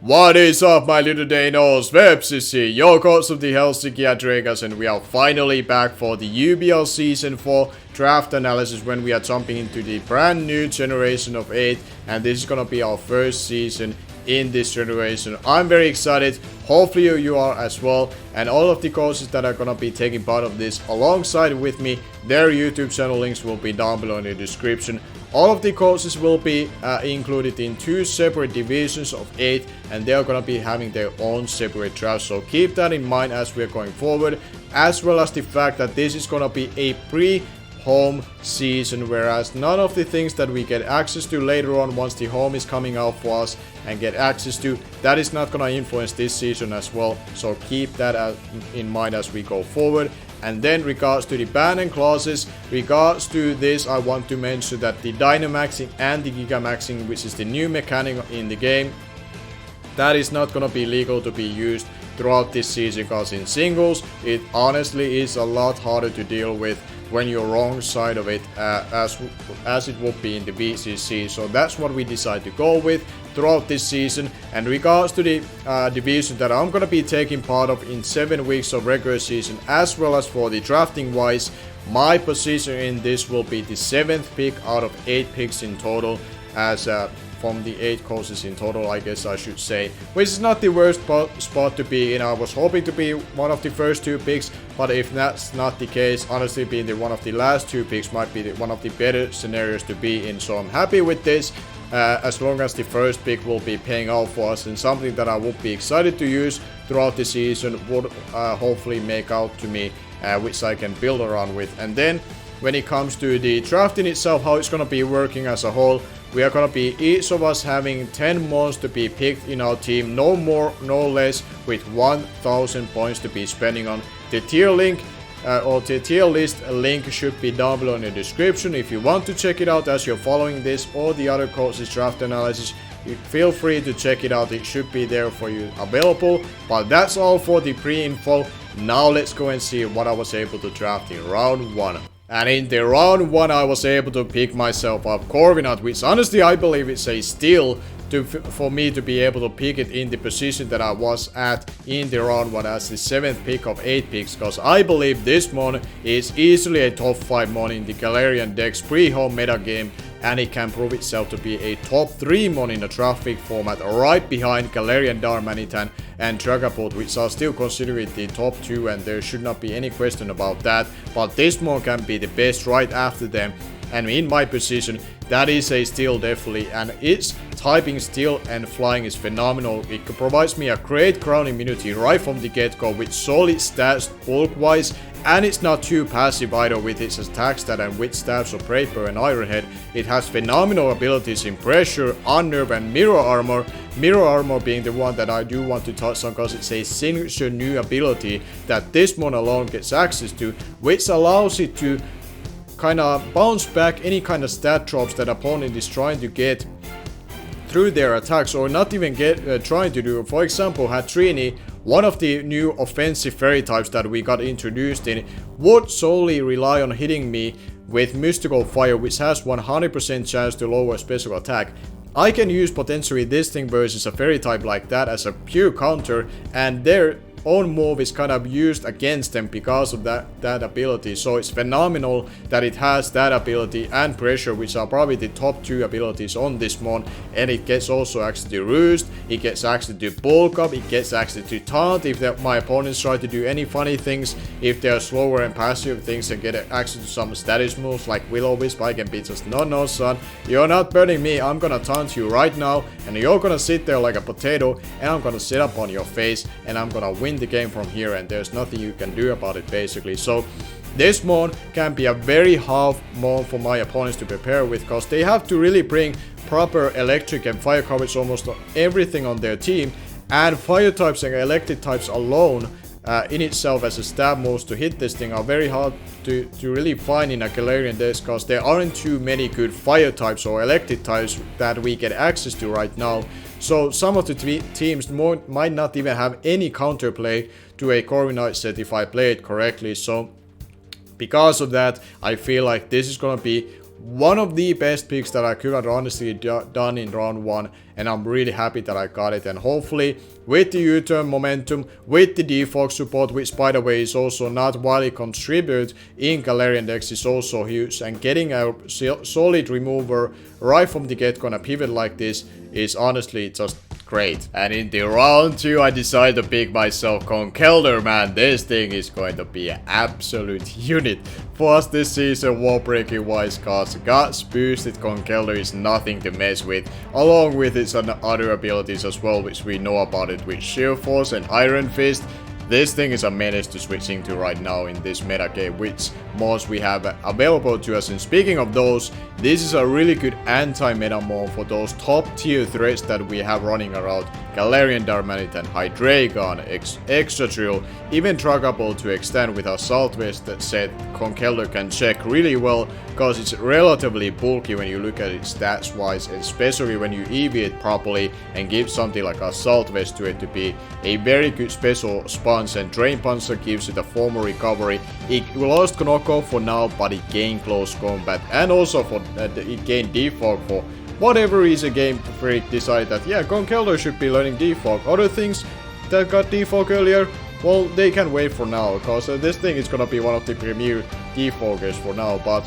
What is up, my little Deinos? Vepsis here, your coach of the Helsinki Hydreigons, and we are finally back for the UBL Season 4 draft analysis when we are jumping into the brand new generation of 8, and this is gonna be our first season in this generation. I'm very excited, hopefully you are as well, and all of the coaches that are gonna be taking part of this alongside with me, their YouTube channel links will be down below in the description. All of the courses will be included in 2 separate divisions of 8, and they are going to be having their own separate drafts, so keep that in mind as we're going forward, as well as the fact that this is going to be a pre-home season, whereas none of the things that we get access to later on once the home is coming out for us and get access to, that is not going to influence this season as well, so keep that in mind as we go forward. And then regards to the ban and clauses, regards to this, I want to mention that the Dynamaxing and the Gigamaxing, which is the new mechanic in the game, that is not gonna be legal to be used throughout this season, because in singles, it honestly is a lot harder to deal with when you're wrong side of it, as it would be in the VCC. So that's what we decide to go with throughout this season. And regards to the division that I'm gonna be taking part of in 7 weeks of regular season, as well as for the drafting wise, my position in this will be the 7th pick out of 8 picks in total, as from the 8 courses in total, I guess I should say, which is not the worst spot to be in. I was hoping to be one of the first 2 picks, but if that's not the case, honestly being one of the last 2 picks might be one of the better scenarios to be in, so I'm happy with this. As long as the first pick will be paying off for us, and something that I would be excited to use throughout the season would hopefully make out to me, which I can build around with. And then when it comes to the drafting itself, how it's gonna be working as a whole, we are gonna be each of us having 10 mons to be picked in our team, no more, no less, with 1000 points to be spending on. The tier link or the tier list link should be down below in the description. If you want to check it out as you're following this or the other coaches draft analysis, feel free to check it out. It should be there for you available. But that's all for the pre-info. Now let's go and see what I was able to draft in round 1. And in the round 1 I was able to pick myself up Corviknight, which honestly I believe it's a steal for me to be able to pick it in the position that I was at in the round 1 as the 7th pick of 8 picks, because I believe this mon is easily a top 5 mon in the Galarian decks pre-home metagame, and it can prove itself to be a top 3 mon in the draft pick format, right behind Galarian Darmanitan and Dragapult, which are still considered the top 2, and there should not be any question about that, but this mon can be the best right after them. And in my position, that is a steal definitely, and its typing steel and flying is phenomenal. It provides me a great ground immunity right from the get-go with solid stats bulk-wise, and it's not too passive either with its attack stat and with stats of Braper and Ironhead. It has phenomenal abilities in Pressure, Unnerve and Mirror Armor. Mirror Armor being the one that I do want to touch on, because it's a signature new ability that this mon alone gets access to, which allows it to kind of bounce back any kind of stat drops that opponent is trying to get through their attacks, or not even trying to do. For example, Hatrini, one of the new offensive fairy types that we got introduced in, would solely rely on hitting me with Mystical Fire, which has 100% chance to lower special attack. I can use potentially this thing versus a fairy type like that as a pure counter, and their own move is kind of used against them because of that ability. So it's phenomenal that it has that ability and Pressure, which are probably the top 2 abilities on this mon, and it gets also access to Roost, it gets access to Bulk Up, it gets access to Taunt if my opponents try to do any funny things, if they're slower and passive things, and get access to some status moves like Will-O-Wisp. I can be just, no son, you're not burning me, I'm gonna taunt you right now, and you're gonna sit there like a potato, and I'm gonna sit up on your face, and I'm gonna win the game from here, and there's nothing you can do about it basically. So this mon can be a very hard mon for my opponents to prepare with, because they have to really bring proper electric and fire coverage almost everything on their team, and fire types and electric types alone in itself as a stab moves to hit this thing are very hard to really find in a Galarian deck, because there aren't too many good fire types or electric types that we get access to right now. So some of the teams might not even have any counterplay to a Corviknight set if I play it correctly. So because of that, I feel like this is gonna be one of the best picks that I could have honestly done in round 1, and I'm really happy that I got it. And hopefully with the U-turn momentum, with the defog support, which by the way is also not widely contributed in Galarian decks, is also huge, and getting a solid remover right from the get-go on a pivot like this is honestly just great. And in the round 2, I decided to pick myself Conkeldurr, man. This thing is going to be an absolute unit for us this season, wall breaking wise, cause Guts boosted Conkeldurr is nothing to mess with, along with its other abilities as well, which we know about it with Shield Force and Iron Fist. This thing is a menace to switching to right now in this meta game, which mods we have available to us. And speaking of those, this is a really good anti-meta mod for those top tier threats that we have running around. Galarian Darmanitan and Hydreigon, Extra Drill, even truckable to extend with Assault Vest that said Conkeldurr can check really well, because it's relatively bulky when you look at it stats wise, especially when you EV it properly and give something like Assault Vest to it to be a very good special sponge. And Drain Puncher gives it a formal recovery. It lost knockoff for now, but it gained close combat, and also for it gained defog for whatever reason. Game Freak decided that yeah, Conkeldurr should be learning defog. Other things that got defog earlier, well, they can wait for now, because this thing is gonna be one of the premier defoggers for now. But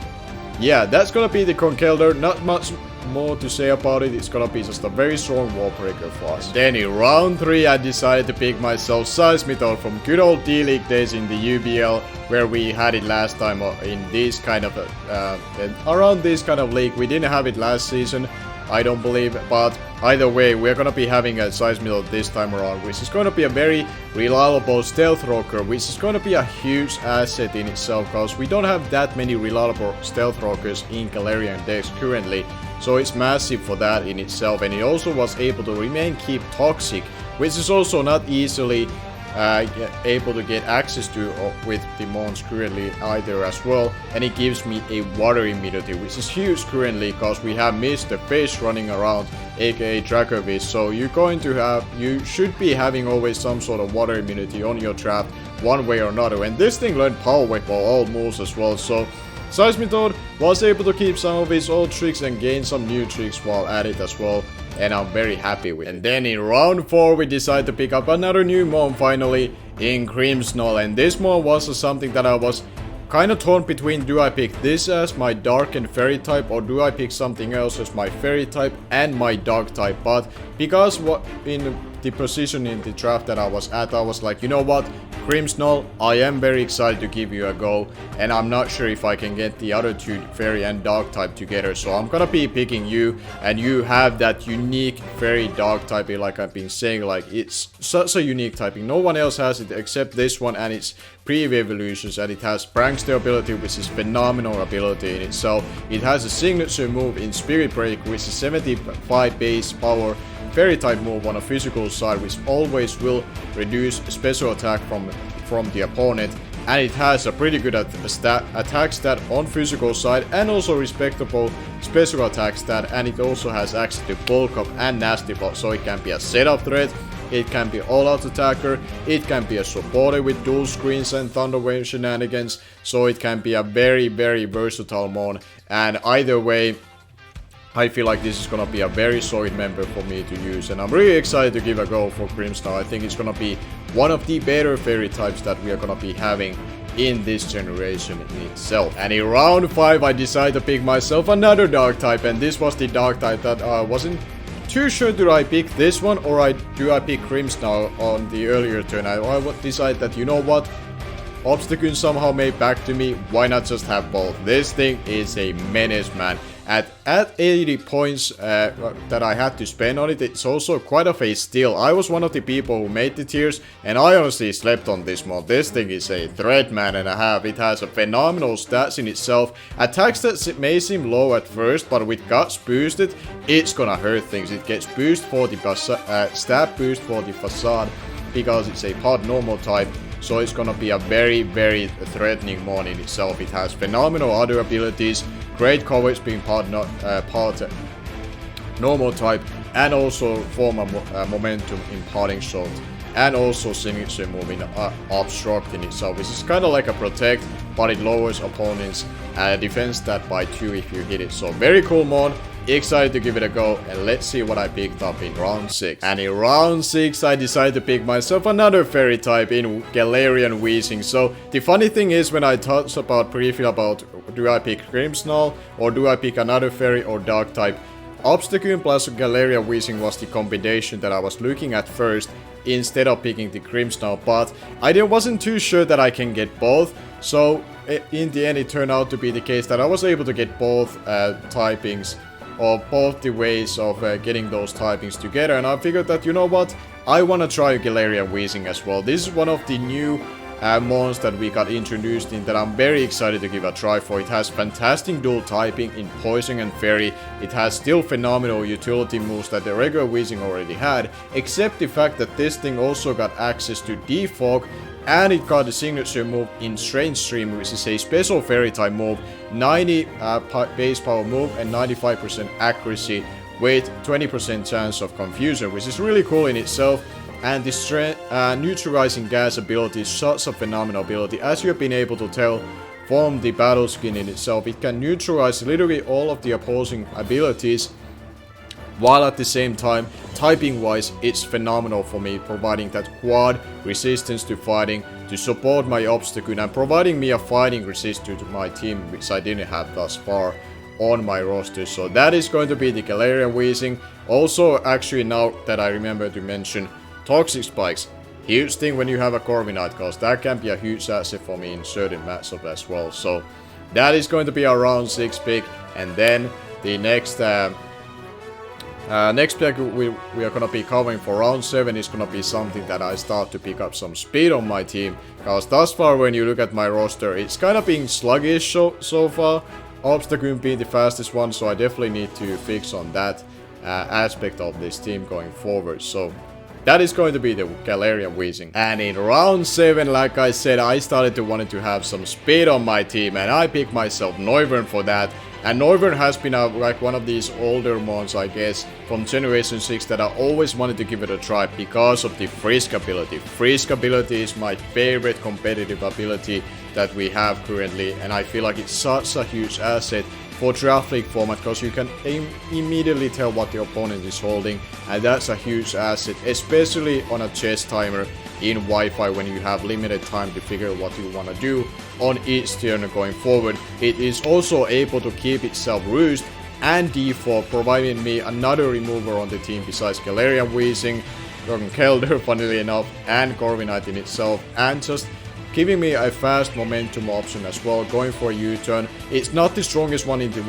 yeah, that's gonna be the Conkeldurr. Not much more to say about it. It's gonna be just a very strong wall breaker for us. Then in round 3, I decided to pick myself Seismithor from good old D-League days in the UBL, where we had it last time in this kind of around this kind of league. We didn't have it last season, I don't believe, but either way, we're gonna be having a Seismithor this time around, which is gonna be a very reliable stealth rocker, which is gonna be a huge asset in itself, because we don't have that many reliable stealth rockers in Galarian decks currently. So it's massive for that in itself, and it also was able to keep toxic, which is also not easily able to get access to with the mons currently either as well. And it gives me a water immunity, which is huge currently, because we have Mr. Fish running around, aka Dracovish. So you should be having always some sort of water immunity on your draft one way or another. And this thing learned Power Whip for all moves as well, so Seismithor was able to keep some of his old tricks and gain some new tricks while at it as well, and I'm very happy with it. And then in round 4, we decided to pick up another new mon finally in Grimmsnarl, and this mon was something that I was kind of torn between. Do I pick this as my dark and fairy type, or do I pick something else as my fairy type and my dark type? But because in the position in the draft that I was at, I was like, you know what, Grimmsnarl, I am very excited to give you a go, and I'm not sure if I can get the other two fairy and dark type together, so I'm gonna be picking you. And you have that unique fairy dark typing, like I've been saying, like it's such a unique typing. No one else has it except this one and its pre-evolutions, and it has Prankster ability, which is phenomenal ability in itself. It has a signature move in Spirit Break, which is 75 base power fairy type move on a physical side, which always will reduce special attack from the opponent. And it has a pretty good attack stat on physical side, and also respectable special attack stat, and it also has access to bulk up and nasty bot, so it can be a setup threat, it can be all out attacker, it can be a supporter with dual screens and thunder wave shenanigans, so it can be a very versatile mon. And either way, I feel like this is gonna be a very solid member for me to use, and I'm really excited to give a go for Grimmsnarl. I think it's gonna be one of the better fairy types that we are gonna be having in this generation in itself. And in round 5, I decided to pick myself another dark type, and this was the dark type that I wasn't too sure, do I pick this one or do I pick Grimmsnarl on the earlier turn. I decided that, you know what, Obstacle somehow made back to me, why not just have both? This thing is a menace, man. At 80 points that I had to spend on it, it's also quite of a steal. I was one of the people who made the tiers, and I honestly slept on this mod. This thing is a threat, man, and a half. It has a phenomenal stats in itself. Attack stats may seem low at first, but with Guts boosted, it's gonna hurt things. It gets boost for the stat boost for the facade, because it's a pod normal type. So it's gonna be a very threatening mon in itself. It has phenomenal other abilities, great coverage being part normal type, and also form a momentum in parting shot. and also signature move in obstruct in itself, which is kind of like a protect, but it lowers opponents' defense stat by 2 if you hit it. So very cool mod. Excited to give it a go, and let's see what I picked up in round 6. And in round 6 I decided to pick myself another fairy type in Galarian Weezing. So the funny thing is, when I thought about briefly about do I pick Grimmsnarl or do I pick another fairy or dark type, Obstagoon plus Galarian Weezing was the combination that I was looking at first instead of picking the Grimmsnarl, but I wasn't too sure that I can get both. So in the end it turned out to be the case that I was able to get both typings, or both the ways of getting those typings together, and I figured that, you know what, I want to try Galarian Weezing as well. This is one of the new mons that we got introduced in that I'm very excited to give a try for. It has fantastic dual typing in Poison and Fairy. It has still phenomenal utility moves that the regular Weezing already had, except the fact that this thing also got access to Defog, and it got the signature move in Strange Stream, which is a special fairy type move, 90 base power move and 95% accuracy with 20% chance of confusion, which is really cool in itself. And the neutralizing gas ability is such a phenomenal ability. As you have been able to tell from the battle skin in itself, it can neutralize literally all of the opposing abilities, while at the same time, typing wise, it's phenomenal for me, providing that quad resistance to fighting to support my Obstagoon and providing me a fighting resist to my team, which I didn't have thus far on my roster. So that is going to be the Galarian Weezing. Also, actually, now that I remember to mention, Toxic Spikes, huge thing when you have a Corviknight, because that can be a huge asset for me in certain matchups as well. So that is going to be our round 6 pick, and then the next pick we are going to be covering for round 7 is going to be something that I start to pick up some speed on my team, because thus far when you look at my roster, it's kind of being sluggish so far. Obstagoon being the fastest one, so I definitely need to fix on that aspect of this team going forward. So that is going to be the Galarian Weezing. And in round 7, like I said, I started to want to have some speed on my team, and I picked myself Noivern for that. And Noivern has been like one of these older mons, I guess, from Generation 6 that I always wanted to give it a try because of the Frisk ability. Frisk ability is my favorite competitive ability that we have currently, and I feel like it's such a huge asset for Draft League format, because you can immediately tell what the opponent is holding, and that's a huge asset, especially on a chess timer in Wi-Fi when you have limited time to figure out what you want to do on each turn going forward. It is also able to keep itself roost and default, providing me another remover on the team besides Galarian Weezing, Kelder, funnily enough, and Corviknight in itself, and just giving me a fast momentum option as well, going for a U-turn. It's not the strongest one in the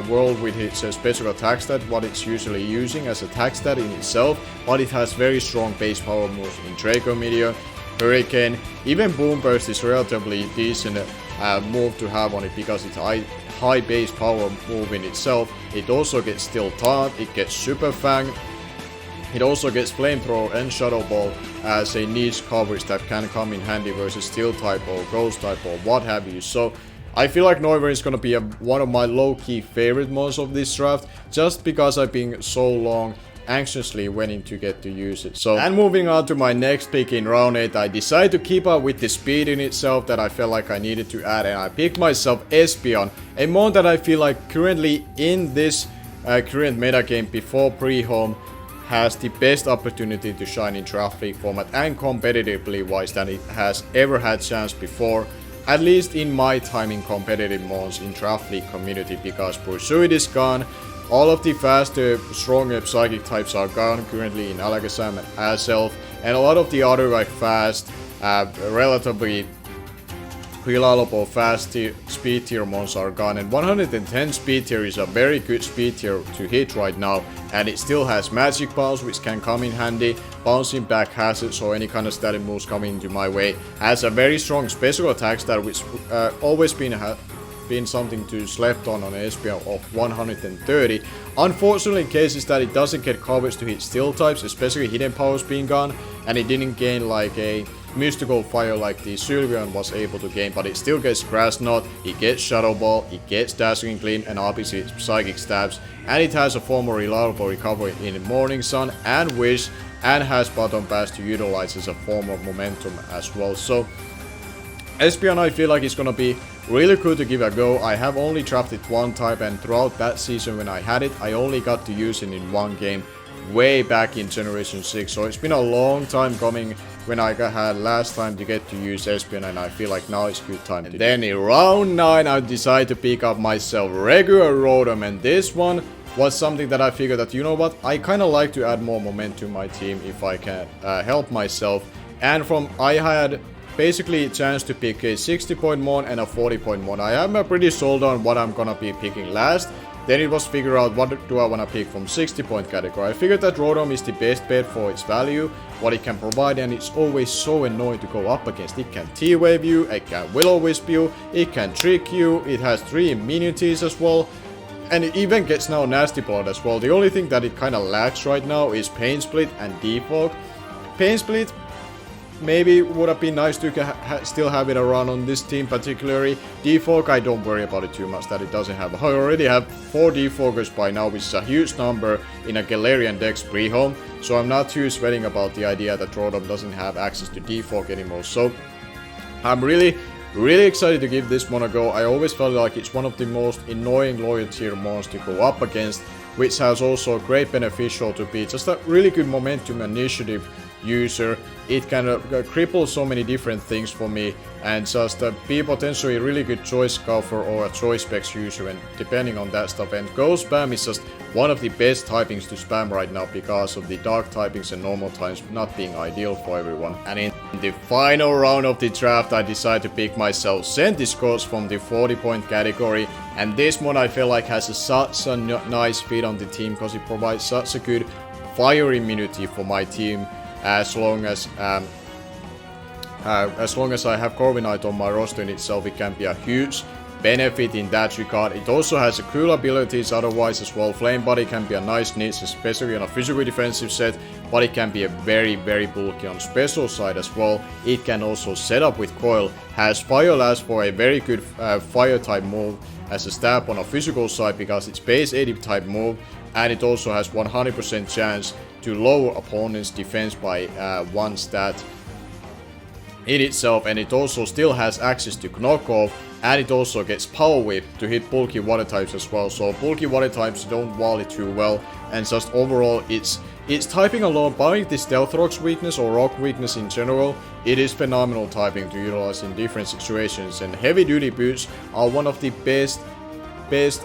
world with its special attack stat, what it's usually using as attack stat in itself, but it has very strong base power moves in Draco Meteor, Hurricane, even Boom Burst is relatively decent move to have on it because it's high base power move in itself. It also gets Steel Taunt, it gets Super Fang, it also gets Flamethrower and Shadow Ball as a niche coverage that can come in handy versus Steel type or Ghost type or what have you. So I feel like Noivern is going to be one of my low-key favorite mods of this draft, just because I've been so long anxiously waiting to get to use it. So, and moving on to my next pick in round 8, I decided to keep up with the speed in itself that I felt like I needed to add, and I picked myself Espeon, a mod that I feel like currently in this current metagame before pre-home has the best opportunity to shine in Draft League format and competitively wise than it has ever had chance before, at least in my time in competitive modes in Draft League community, because Pursuit is gone, all of the faster, stronger psychic types are gone currently in Alakazam and Azelf, and a lot of the other like fast, relatively reliable fast speed tier mons are gone, and 110 speed tier is a very good speed tier to hit right now, and it still has magic bounce which can come in handy, bouncing back hazards or any kind of static moves coming into my way, has a very strong special attack stat which always been something to slept on Espeon of 130. Unfortunately, in cases that it doesn't get coverage to hit steel types, especially hidden powers being gone, and it didn't gain like a mystical fire like the Sylveon was able to gain, but it still gets Grass Knot, it gets Shadow Ball, it gets Dazzling Gleam and obviously Psychic Stabs, and it has a far more reliable recovery in Morning Sun and Wish, and has Bottom Pass to utilize as a form of momentum as well. So Espeon, I feel like it's gonna be really cool to give a go. I have only drafted one type, and throughout that season when I had it, I only got to use it in one game way back in Generation 6, so it's been a long time coming when I had last time to get to use Espeon, and I feel like now is good time. And then in round 9 I decided to pick up myself regular Rotom, and this one was something that I figured that, you know what, I kinda like to add more momentum to my team if I can help myself, and I had basically a chance to pick a 60-point mon and a 40-point mon. I am pretty sold on what I'm gonna be picking last. Then it was figure out what do I want to pick from 60-point category. I figured that Rotom is the best bet for its value, what it can provide, and it's always so annoying to go up against. It can T-Wave you, it can Will-O-Wisp you, it can Trick you, it has 3 immunities as well, and it even gets now Nasty Plot as well. The only thing that it kinda lacks right now is Pain Split and Defog. Pain Split maybe would have been nice to still have it around on this team particularly. Defog, I don't worry about it too much that it doesn't have. I already have 4 Defogers by now, which is a huge number in a Galarian Dex pre-home, so I'm not too sweating about the idea that Rotom doesn't have access to Defog anymore. So I'm really excited to give this one a go. I always felt like it's one of the most annoying lower tier mons to go up against, which has also great beneficial to be just a really good momentum initiative user. It can cripple so many different things for me, and just be potentially a really good choice golfer or a choice specs user, and depending on that stuff. And Go Spam is just one of the best typings to spam right now because of the dark typings and normal types not being ideal for everyone. And in the final round of the draft, I decided to pick myself Centiskorch from the 40-point category, and this one I feel like has such a nice fit on the team because it provides such a good fire immunity for my team. As long as I have Corviknight on my roster in itself, it can be a huge benefit in that regard. It also has a cool abilities otherwise as well. Flame Body can be a niche niche, especially on a physical defensive set, but it can be a very bulky on special side as well. It can also set up with Coil, has Fire Last for a very good fire type move as a stab on a physical side because it's base 80 type move, and it also has 100% chance to lower opponent's defense by 1 stat in itself, and it also still has access to knockoff, and it also gets Power Whip to hit bulky water types as well. So bulky water types don't volley too well, and just overall it's typing alone, barring the Stealth Rock's weakness or Rock weakness in general, it is phenomenal typing to utilize in different situations, and heavy duty boots are one of the best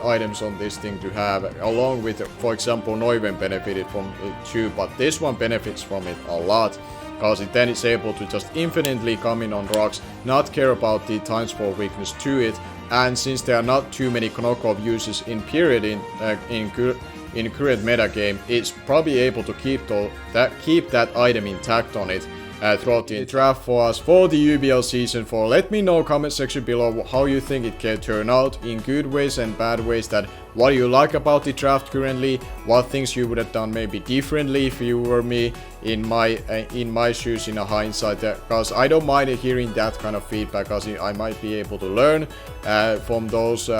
items on this thing to have, along with, for example, Noivern benefited from it too, but this one benefits from it a lot because then it's able to just infinitely come in on rocks, not care about the times 4 weakness to it, and since there are not too many knockoff uses in period in current meta game, it's probably able to keep that item intact on it throughout the draft for us for the UBL Season 4. Let me know comment section below how you think it can turn out in good ways and bad ways, that what you like about the draft currently, what things you would have done maybe differently if you were me in my shoes in a hindsight, because I don't mind hearing that kind of feedback because I might be able to learn from those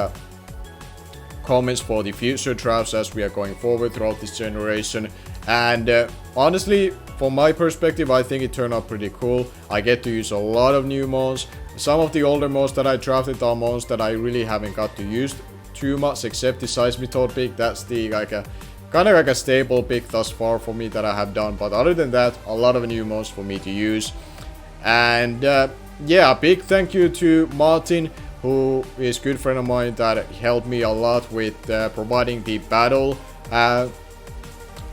comments for the future drafts as we are going forward throughout this generation. And honestly, from my perspective, I think it turned out pretty cool. I get to use a lot of new mons. Some of the older mons that I drafted are mons that I really haven't got to use too much, except the Seismitoad pick. That's the kind of like a stable pick thus far for me that I have done. But other than that, a lot of new mons for me to use. And yeah, a big thank you to Martin, who is a good friend of mine that helped me a lot with providing the battle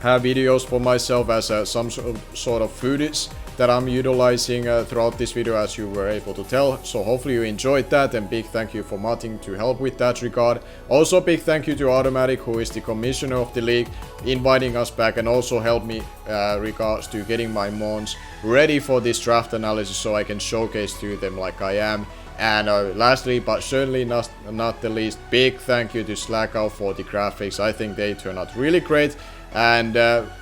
videos for myself as some sort of footage that I'm utilizing throughout this video, as you were able to tell. So hopefully you enjoyed that, and big thank you for Martin to help with that regard. Also big thank you to Automatic, who is the commissioner of the league, inviting us back and also helped me regards to getting my mons ready for this draft analysis so I can showcase to them like I am And lastly, but certainly not the least, big thank you to SlackOut for the graphics. I think they turn out really great, and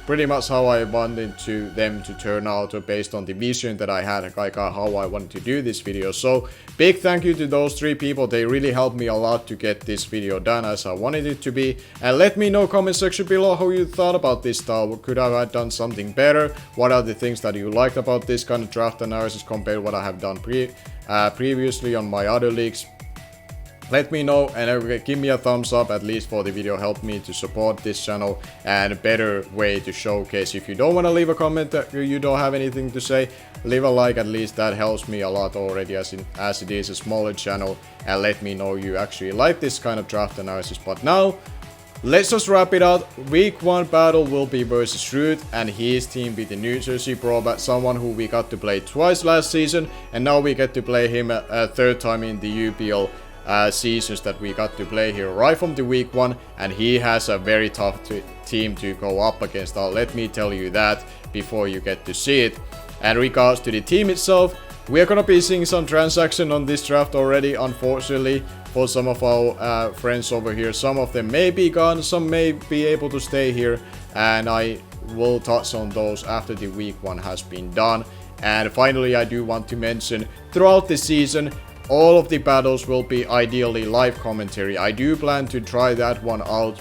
pretty much how I wanted them to turn out based on the vision that I had, like how I wanted to do this video. So big thank you to those 3 people. They really helped me a lot to get this video done as I wanted it to be. And let me know comment section below how you thought about this style. Could I have done something better? What are the things that you liked about this kind of draft analysis compared to what I have done previously on my other leagues? Let me know, and give me a thumbs up at least for the video. Help me to support this channel and a better way to showcase. If you don't want to leave a comment that you don't have anything to say, leave a like. At least that helps me a lot already, as it is a smaller channel, and let me know you actually like this kind of draft analysis. But now let's just wrap it up. Week 1 battle will be versus Root and his team with the New Jersey Pro-Bat, someone who we got to play twice last season, and now we get to play him a 3rd time in the UBL seasons that we got to play here right from the week 1, and he has a very tough team to go up against. Let me tell you that before you get to see it. And regards to the team itself, we are gonna be seeing some transaction on this draft already, unfortunately, for some of our friends over here. Some of them may be gone, some may be able to stay here, and I will touch on those after the week 1 has been done. And finally, I do want to mention, throughout the season, all of the battles will be ideally live commentary. I do plan to try that one out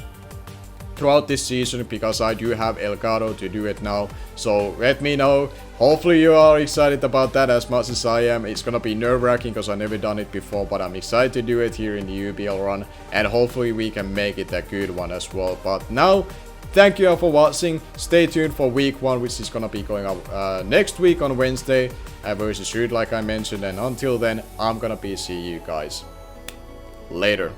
throughout this season because I do have Elgato to do it now. So let me know. Hopefully you are excited about that as much as I am. It's gonna be nerve-wracking because I've never done it before, but I'm excited to do it here in the UBL run, and hopefully we can make it a good one as well. But now, thank you all for watching. Stay tuned for week 1, which is gonna be going up next week on Wednesday versus Root, like I mentioned. And until then, I'm gonna be seeing you guys later.